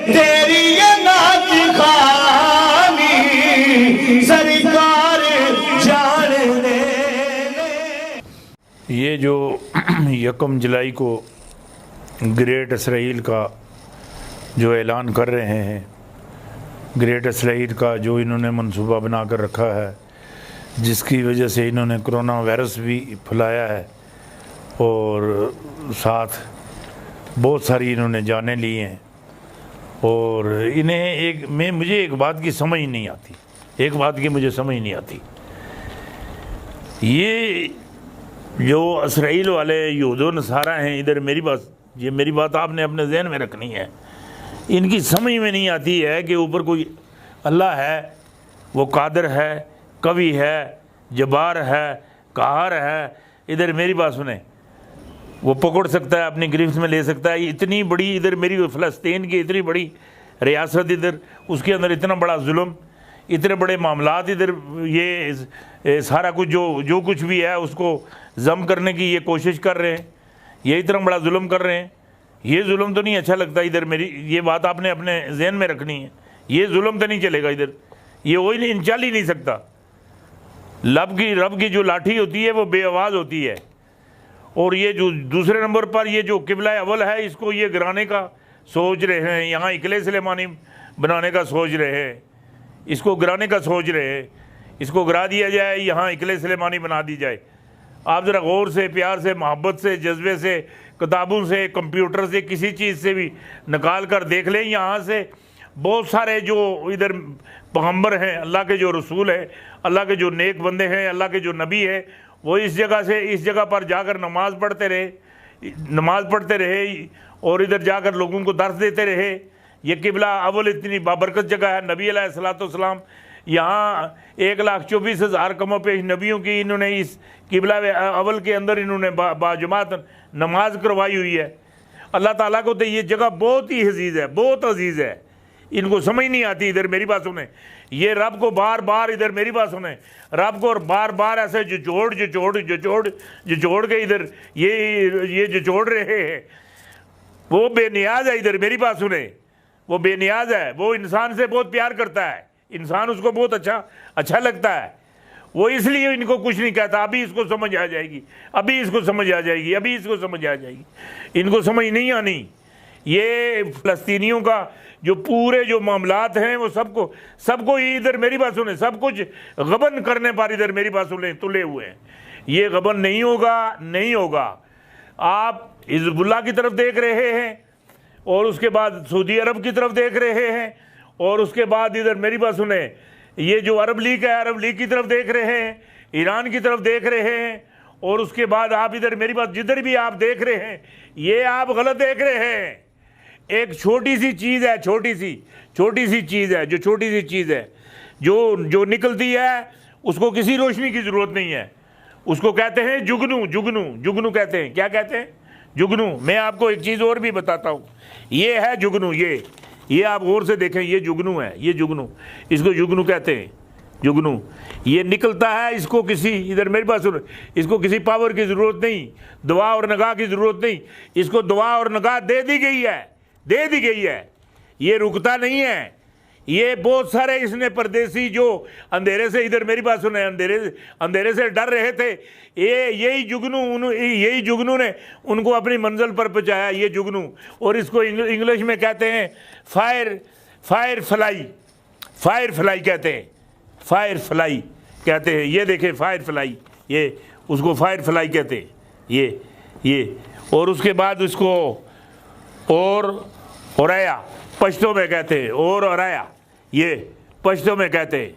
तेरी ये नात खानी सरकार जान दे। ये जो 1 जुलाई को ग्रेट इसराइल का जो ऐलान कर रहे हैं, ग्रेट इसराइल का जो इन्होंने मंसूबा बना कर रखा है, जिसकी वजह से इन्होंने कोरोना वायरस भी फैलाया है और साथ बहुत सारी इन्होंने जानें ली हैं। और इन्हें मुझे एक बात की समझ नहीं आती, एक बात की मुझे समझ नहीं आती। ये जो इसराइल वाले यहूदो नसारा हैं इधर, मेरी बात आपने अपने जहन में रखनी है। इनकी समझ में नहीं आती है कि ऊपर कोई अल्लाह है, वो कादिर है, कवि है, जबार है, कहार है। इधर मेरी बात सुने, वो पकड़ सकता है, अपनी गिरफ्त में ले सकता है। इतनी बड़ी इधर मेरी फ़लस्तीन की इतनी बड़ी रियासत, इधर उसके अंदर इतना बड़ा जुल्म, इतने बड़े मामलात, इधर ये सारा कुछ जो कुछ भी है उसको जम करने की ये कोशिश कर रहे हैं। ये इतना बड़ा जुल्म कर रहे हैं। ये जुल्म तो नहीं अच्छा लगता। इधर मेरी ये बात आपने अपने जहन में रखनी है। ये जुल्म तो नहीं चलेगा इधर, ये वही नहीं, चल ही नहीं सकता। रब की जो लाठी होती है वो बेआवाज़ होती है। और ये जो दूसरे नंबर पर ये जो किबला अव्वल है, इसको ये गिराने का सोच रहे हैं, यहाँ इकले सुलेमानी बनाने का सोच रहे हैं, इसको गिराने का सोच रहे हैं। इसको गिरा दिया जाए, यहाँ इकले सुलेमानी बना दी जाए। आप ज़रा गौर से, प्यार से, मोहब्बत से, जज्बे से, किताबों से, कंप्यूटर से, किसी चीज़ से भी निकाल कर देख लें। यहाँ से बहुत सारे जो इधर पैगंबर हैं, अल्लाह के जो रसूल हैं, अल्लाह के जो नेक बंदे हैं, अल्लाह के जो नबी हैं, वो इस जगह से इस जगह पर जाकर नमाज़ पढ़ते रहे और इधर जाकर लोगों को दर्स देते रहे। ये किबला अव्वल इतनी बाबरकत जगह है। नबी अलैहिस्सलाम यहाँ 1,24,000 कमो पेश नबियों की इन्होंने इस किबला अव्वल के अंदर इन्होंने बाजमात नमाज करवाई हुई है। अल्लाह ताला को तो ये जगह बहुत ही अजीज़ है, बहुत अजीज़ है। इनको समझ नहीं आती। इधर मेरी बात सुने, ये रब को बार बार, इधर मेरी बात सुने, रब को बार बार ऐसे जोड़ के इधर ये जोड़ रहे हैं। वो बेनियाज है। इधर मेरी बात सुने, वो बेनियाज है। वो इंसान से बहुत प्यार करता है, इंसान उसको बहुत अच्छा लगता है। वो इसलिए इनको कुछ नहीं कहता। अभी इसको समझ आ जाएगी, अभी इसको समझ आ जाएगी, अभी इसको समझ आ जाएगी। इनको समझ नहीं आनी। ये फ़लस्तीनियों का जो पूरे जो मामलात हैं वो सबको इधर मेरी बात सुने, सब कुछ गबन करने पर इधर मेरी बात सुने तुले हुए हैं। ये गबन नहीं होगा। आप हिज़्बुल्लाह की तरफ देख रहे हैं और उसके बाद सऊदी अरब की तरफ देख रहे हैं और उसके बाद इधर मेरी बात सुने, ये जो अरब लीग है, अरब लीग की तरफ देख रहे हैं, ईरान की तरफ देख रहे हैं। और उसके बाद आप इधर मेरी बात जिधर भी आप देख रहे हैं, ये आप गलत देख रहे हैं। एक छोटी सी चीज़ है, छोटी सी चीज़ है जो निकलती है, उसको किसी रोशनी की ज़रूरत नहीं है। उसको कहते हैं जुगनू कहते हैं। क्या कहते हैं? जुगनू। मैं आपको एक चीज़ और भी बताता हूँ। ये है जुगनू, ये आप गौर से देखें, ये जुगनू है, ये जुगनू, इसको जुगनू कहते हैं। जुगनू ये निकलता है, इसको किसी, इधर मेरे पास सुनो, इसको किसी पावर की ज़रूरत नहीं, दुआ और नगाह की ज़रूरत नहीं। इसको दुआ और नगाह दे दी गई है। ये रुकता नहीं है। ये बहुत सारे इसने परदेसी जो अंधेरे से, इधर मेरी बात सुने, अंधेरे से डर रहे थे, यही जुगनू ने उनको अपनी मंजिल पर पहुंचाया। ये जुगनू, और इसको इंग्लिश में कहते हैं फायर फ्लाई कहते हैं। ये देखें, फायर फ्लाई, ये उसको फायर फ्लाई कहते हैं। ये और उसके बाद उसको औराया पश्तो में कहते हैं, और औराया ये पश्तो में कहते हैं।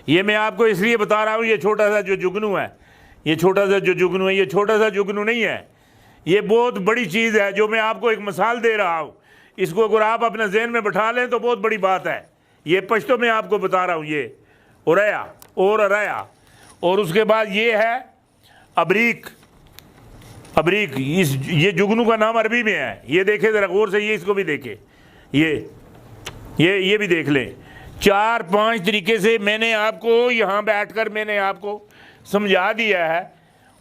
ये मैं आपको इसलिए बता रहा हूँ, ये छोटा सा जो जुगनू है, ये छोटा सा जुगनू नहीं है। ये बहुत बड़ी चीज़ है जो मैं आपको एक मिसाल दे रहा हूँ। इसको अगर आप अपने जहन में बैठा लें तो बहुत बड़ी बात है। ये पश्तो में आपको बता रहा हूँ, ये औराया और औराया। और उसके बाद ये है अबरीक। ये जुगनू का नाम अरबी में है। ये देखे ज़रा गौर से, ये इसको भी देखे, ये भी देख लें। 4-5 तरीके से मैंने आपको यहाँ बैठकर मैंने आपको समझा दिया है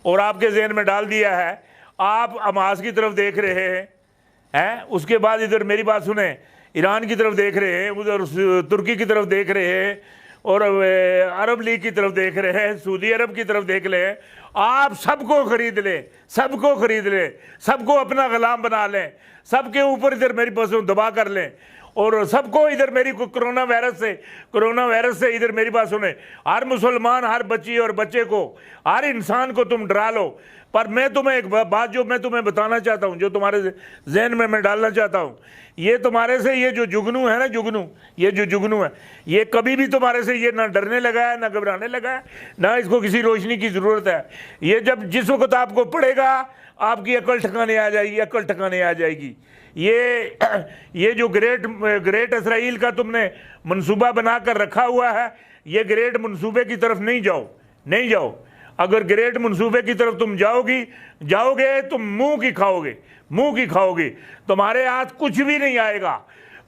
और आपके जहन में डाल दिया है। आप अमास की तरफ देख रहे हैं। उसके बाद इधर मेरी बात सुने, ईरान की तरफ देख रहे हैं, उधर तुर्की की तरफ देख रहे हैं, और अरब लीग की तरफ देख रहे हैं, सऊदी अरब की तरफ देख रहे हैं। आप सबको खरीद लें, सबको खरीद लें, सबको अपना गुलाम बना लें, सबके ऊपर इधर मेरी पसंद दबा कर लें, और सबको इधर मेरी कोरोना वायरस से इधर मेरी बात सुने, हर मुसलमान, हर बच्ची और बच्चे को, हर इंसान को तुम डरा लो। पर मैं तुम्हें एक बात जो मैं तुम्हें बताना चाहता हूँ, जो तुम्हारे जहन में मैं डालना चाहता हूँ, ये तुम्हारे से ये जो जुगनू है ना, ये जो जुगनू है, ये कभी भी तुम्हारे से ये ना डरने लगा है, ना घबराने लगा है, ना इसको किसी रोशनी की ज़रूरत है। ये जब जिस वक्त आपको पड़ेगा, आपकी अकल ठिकाने आ जाएगी, अकल ठिकाने आ जाएगी। ये जो ग्रेट इसराइल का तुमने मंसूबा बनाकर रखा हुआ है, ये ग्रेट मंसूबे की तरफ नहीं जाओ। अगर ग्रेट मंसूबे की तरफ तुम जाओगे तुम मुंह की खाओगे, तुम्हारे हाथ कुछ भी नहीं आएगा।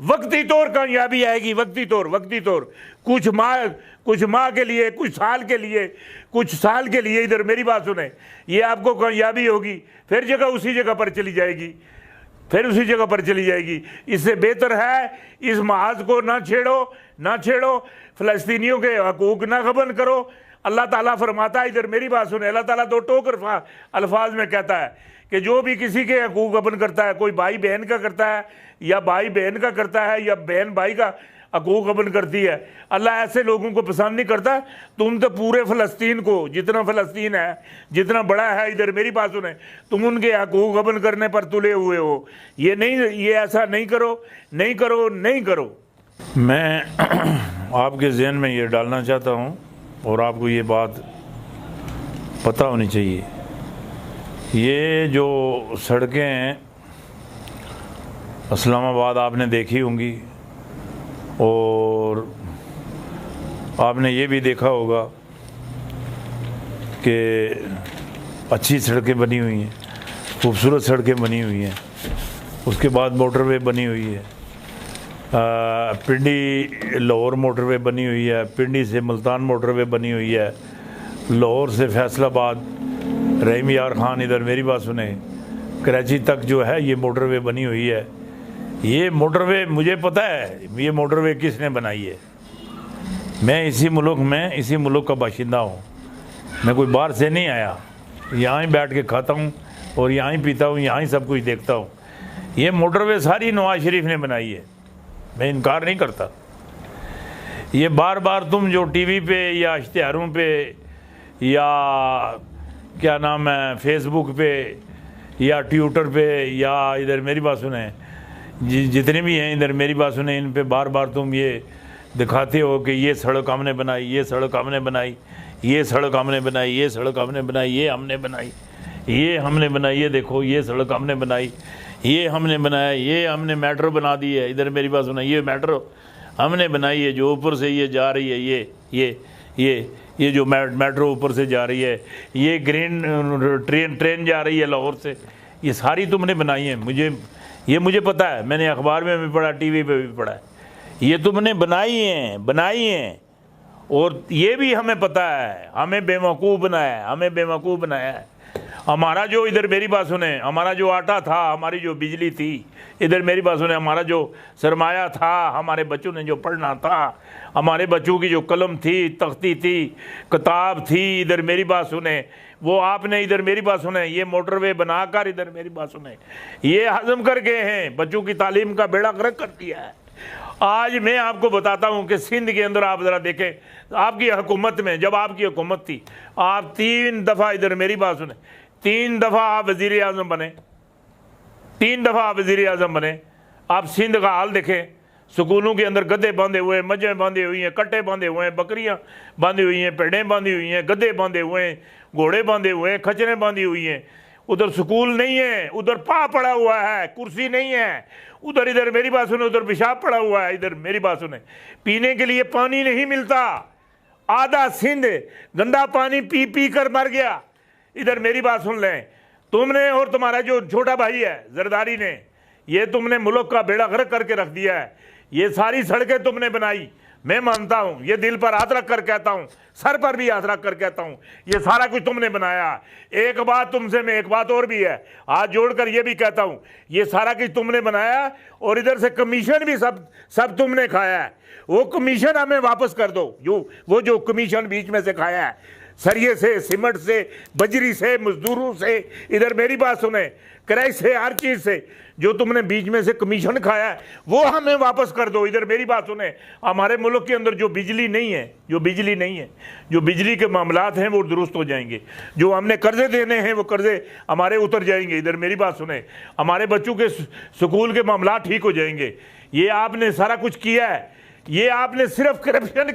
वक्ती तौर कामयाबी आएगी, वक्ती तौर कुछ माह के लिए, कुछ साल के लिए इधर मेरी बात सुने, ये आपको कामयाबी होगी, फिर उसी जगह पर चली जाएगी। इससे बेहतर है इस महाज को ना छेड़ो, फ़लस्तीनियों के हकूक़ ना गबन करो। अल्लाह ताला फरमाता है, इधर मेरी बात सुने, अल्लाह ताला दो टोकर अल्फाज में कहता है कि जो भी किसी के हकूक़ गबन करता है, कोई भाई बहन का करता है, या भाई बहन का करता है, या बहन भाई का हकूक़ गबन करती है, अल्लाह ऐसे लोगों को पसंद नहीं करता। तुम तो पूरे फ़लस्तीन को, जितना फ़लस्तीन है, जितना बड़ा है, इधर मेरी बात सुने, तुम उनके हकूक़ गबन करने पर तुले हुए हो। ये ऐसा नहीं करो। मैं आपके जहन में ये डालना चाहता हूँ, और आपको ये बात पता होनी चाहिए, ये जो सड़कें हैं इस्लामाबाद आपने देखी होंगी, और आपने ये भी देखा होगा कि अच्छी सड़कें बनी हुई हैं, खूबसूरत सड़कें बनी हुई हैं। उसके बाद मोटरवे बनी हुई है, पिंडी लाहौर मोटरवे बनी हुई है, पिंडी से मुल्तान मोटरवे बनी हुई है, लाहौर से फैसलाबाद, रहीम यार खान, इधर मेरी बात सुने, कराची तक जो है ये मोटरवे बनी हुई है। ये मोटरवे मुझे पता है, ये मोटरवे किसने बनाई है। मैं इसी मुल्क का बाशिंदा हूँ, मैं कोई बाहर से नहीं आया, यहाँ ही बैठ के खाता हूँ और यहाँ ही पीता हूँ, यहाँ ही सब कुछ देखता हूँ। ये मोटरवे सारी नवाज शरीफ ने बनाई है, मैं इनकार नहीं करता। ये बार तुम जो टीवी पे या इश्तिहारों पे या क्या नाम है फेसबुक पे या ट्विटर पे या इधर मेरी बात सुने जितने भी हैं इधर मेरी बात सुने, इन पे बार तुम ये दिखाते हो कि ये सड़क हमने बनाई, ये सड़क हमने बनाई, ये सड़क हमने बनाई, ये सड़क हमने बनाई, ये हमने बनाई, ये हमने बनाई, ये देखो ये सड़क हमने बनाई, ये हमने बनाया, ये हमने मेट्रो बना दी है। इधर मेरी बात सुना, ये मेट्रो हमने बनाई है जो ऊपर से ये जा रही है, ये जो मेट्रो ऊपर से जा रही है, ये ग्रीन ट्रेन जा रही है लाहौर से, ये सारी तुमने बनाई है। मुझे पता है, मैंने अखबार में भी पढ़ा, टीवी पे भी पढ़ा है, ये तुमने बनाई हैं। और ये भी हमें पता है, हमें बेवकूफ़ बनाया है। हमारा जो इधर मेरी बात सुने, हमारा जो आटा था, हमारी जो बिजली थी, इधर मेरी बात सुने, हमारा जो सरमाया था, हमारे बच्चों ने जो पढ़ना था, हमारे बच्चों की जो कलम थी, तख्ती थी, किताब थी, इधर मेरी बात सुने, वो आपने इधर मेरी बात सुने ये मोटरवे बनाकर इधर मेरी बात सुने ये हजम कर गए हैं, बच्चों की तालीम का बेड़ा गर्क कर दिया है। आज मैं आपको बताता हूं कि सिंध के अंदर आप ज़रा देखें, आपकी हुकूमत में, जब आपकी हुकूमत थी, आप 3 दफ़ा इधर मेरी बात सुने, 3 दफ़ा आप वज़ीर आज़म बने, 3 दफ़ा आप वज़ीर आज़म बने। आप सिंध का हाल देखें, स्कूलों के अंदर गधे बांधे हुए, मजें बांधे हुई हैं, कट्टे बांधे हुए हैं, बकरियां बांधी हुई हैं, पेड़ें बांधी हुई हैं, गधे बांधे हुए हैं, घोड़े बांधे हुए हैं, खचरें बांधी हुई हैं। उधर स्कूल नहीं है, उधर पा पड़ा हुआ है, कुर्सी नहीं है, उधर इधर मेरी बात सुने, उधर पेशाब पड़ा हुआ है, इधर मेरी बात सुने, पीने के लिए पानी नहीं मिलता। आधा सिंध गंदा पानी पी पी कर मर गया। इधर मेरी बात सुन लें, तुमने और तुम्हारा जो छोटा भाई है जरदारी ने, ये तुमने मुल्क का बेड़ा गर्क करके रख दिया है। ये सारी सड़कें तुमने बनाई, मैं मानता हूं, ये दिल पर हाथ रख कर कहता हूं, सर पर भी हाथ रख कर कहता हूं, ये सारा कुछ तुमने बनाया। एक बात तुमसे मैं एक बात और भी है, हाथ जोड़कर ये भी कहता हूं, ये सारा कुछ तुमने बनाया और इधर से कमीशन भी सब तुमने खाया है। वो कमीशन हमें वापस कर दो, वो जो कमीशन बीच में से खाया है, सरिये से, सीमेंट से, बजरी से, मजदूरों से, इधर मेरी बात सुने, किराए से, हर चीज से जो तुमने बीच में से कमीशन खाया है वो हमें वापस कर दो। इधर मेरी बात सुने, हमारे मुल्क के अंदर जो बिजली नहीं है, जो बिजली के मामलात हैं वो दुरुस्त हो जाएंगे, जो हमने कर्जे देने हैं वो कर्जे हमारे उतर जाएंगे। इधर मेरी बात सुने, हमारे बच्चों के स्कूल के मामलात ठीक हो जाएंगे। ये आपने सारा कुछ किया है, ये आपने सिर्फ करप्शन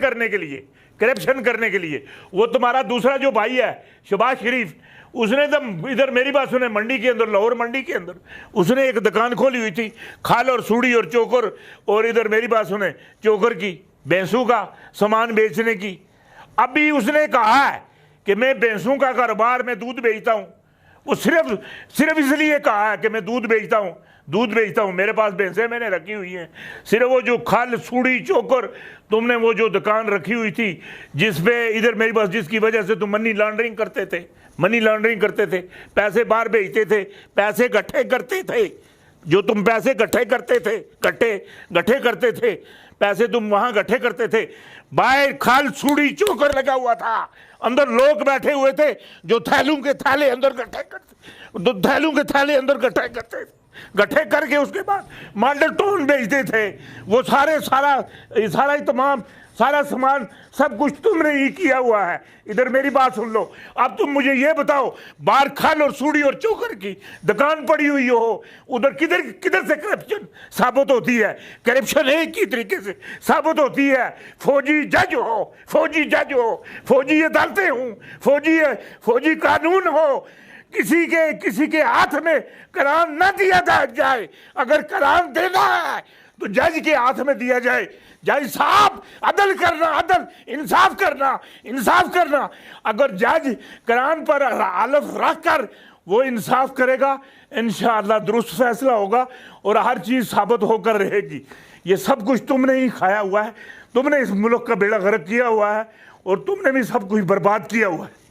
करने के लिए। वो तुम्हारा दूसरा जो भाई है शहबाज शरीफ, उसने तो इधर मेरी बात सुने, मंडी के अंदर, लाहौर मंडी के अंदर उसने एक दुकान खोली हुई थी, खाल और सूड़ी और चोकर, और इधर मेरी बात सुने चोकर की, भैंसों का सामान बेचने की। अभी उसने कहा है कि मैं भैंसों का कारोबार, मैं दूध बेचता हूँ। वो सिर्फ इसलिए कहा है कि मैं दूध बेचता हूँ, मेरे पास भैंसें मैंने रखी हुई हैं। सिर्फ वो जो खाल सूड़ी चोकर तुमने वो जो दुकान रखी हुई थी, जिसपे इधर मेरी बात, जिसकी वजह से तुम मनी लॉन्ड्रिंग करते थे, पैसे बाहर भेजते थे, पैसे इकट्ठे करते थे, जो तुम पैसे इकट्ठे करते थे, पैसे तुम वहां इकट्ठे करते थे। बाहर खाल सूड़ी चोकर लगा हुआ था, अंदर लोग बैठे हुए थे जो थैलों के थैले अंदर इकट्ठे गठे करके उसके बाद मॉडल टाउन बेचते थे। वो सारा तमाम सारा सामान सब कुछ तुमने ही किया हुआ है। इधर मेरी बात सुन लो, अब तुम मुझे ये बताओ, बाहर खाल और सूड़ी और चोकर की दुकान पड़ी हुई हो, उधर किधर से करप्शन साबित होती है? करप्शन एक ही तरीके से साबित होती है, फौजी जज हो, फौजी अदालतें हों, फौजी कानून हो, किसी के हाथ में करार न दिया जाए। अगर करार देना है तो जज के हाथ में दिया जाए। जज साहब अदल करना, इंसाफ करना। अगर जज करार पर हलफ रख कर वो इंसाफ करेगा, इंशाअल्लाह दुरुस्त फैसला होगा और हर चीज साबित होकर रहेगी। ये सब कुछ तुमने ही खाया हुआ है, तुमने इस मुल्क का बेड़ा गर्क किया हुआ है और तुमने भी सब कुछ बर्बाद किया हुआ है।